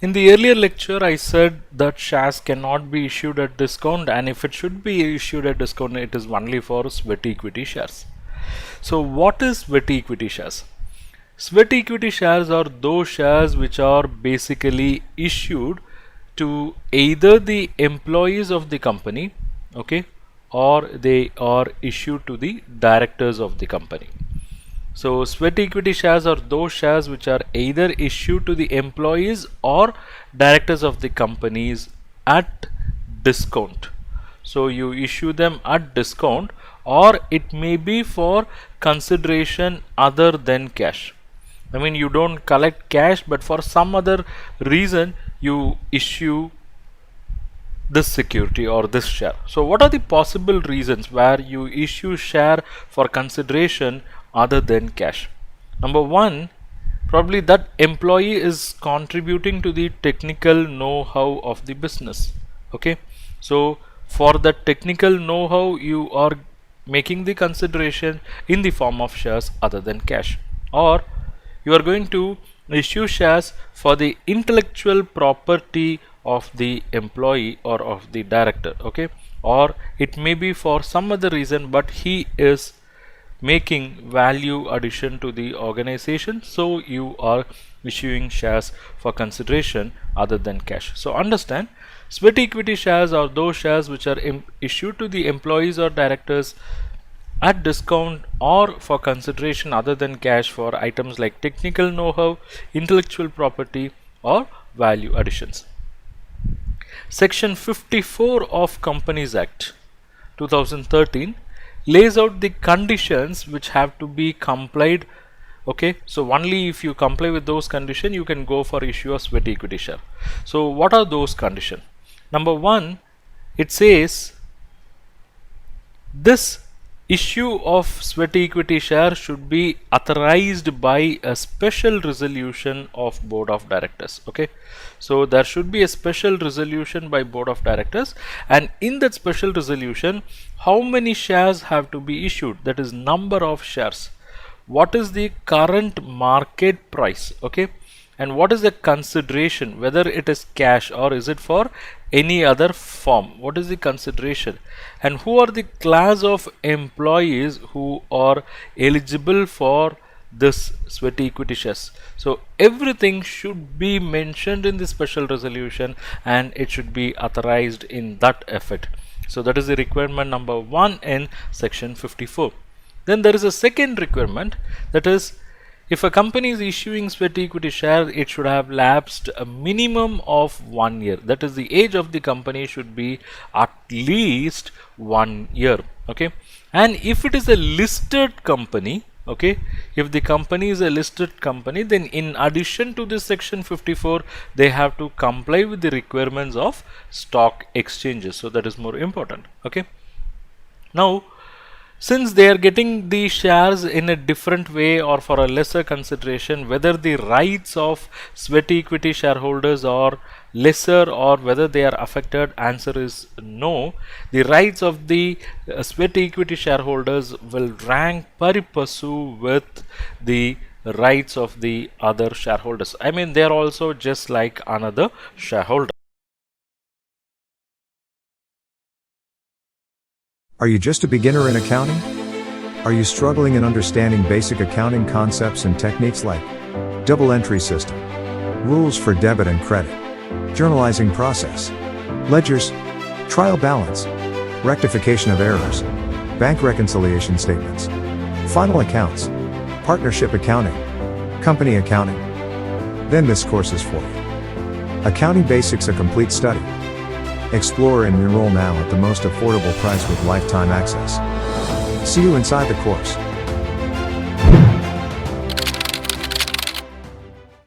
In the earlier lecture, I said that shares cannot be issued at discount, and if it should be issued at discount, it is only for sweat equity shares. So what is sweat equity shares? Sweat equity shares are those shares which are basically issued to either the employees of the company, okay, or they are issued to the directors of the company. So sweat equity shares are those shares which are either issued to the employees or directors of the companies at discount. So you issue them at discount, or it may be for consideration other than cash. I mean, you don't collect cash, but for some other reason you issue this security or this share. So what are the possible reasons where you issue share for consideration other than cash? Number one, probably that employee is contributing to the technical know-how of the business. Okay, so for the technical know-how, you are making the consideration in the form of shares other than cash. Or you are going to issue shares for the intellectual property of the employee or of the director, okay, or it may be for some other reason, but he is making value addition to the organization, so you are issuing shares for consideration other than cash. So understand, sweat equity shares are those shares which are issued to the employees or directors at discount or for consideration other than cash for items like technical know-how, intellectual property, or value additions. Section 54 of Companies Act 2013 lays out the conditions which have to be complied. Okay, so only if you comply with those conditions you can go for issue of sweat equity share. So what are those conditions? Number one, it says this issue of sweat equity share should be authorized by a special resolution of board of directors. Okay, so there should be a special resolution by board of directors, and in that special resolution, how many shares have to be issued, that is number of shares, what is the current market price, okay, and what is the consideration, whether it is cash or is it for any other form, what is the consideration, and who are the class of employees who are eligible for this sweat equity shares. So everything should be mentioned in the special resolution and it should be authorized in that effect. So that is the requirement number one in section 54. Then there is a second requirement, that is, if a company is issuing sweat equity share, it should have lapsed a minimum of 1 year. That is, the age of the company should be at least 1 year. Okay, and if it is a listed company, okay, if the company is a listed company, then in addition to this section 54, they have to comply with the requirements of stock exchanges. So that is more important. Okay, now since they are getting the shares in a different way or for a lesser consideration, whether the rights of sweat equity shareholders are lesser or whether they are affected, answer is no. The rights of the sweat equity shareholders will rank pari passu with the rights of the other shareholders. I mean, they are also just like another shareholder. Are you just a beginner in accounting? Are you struggling in understanding basic accounting concepts and techniques like double entry system, rules for debit and credit, journalizing process, ledgers, trial balance, rectification of errors, bank reconciliation statements, final accounts, partnership accounting, company accounting? Then this course is for you. Accounting Basics, a complete study. Explore and enroll now at the most affordable price with lifetime access. See you inside the course.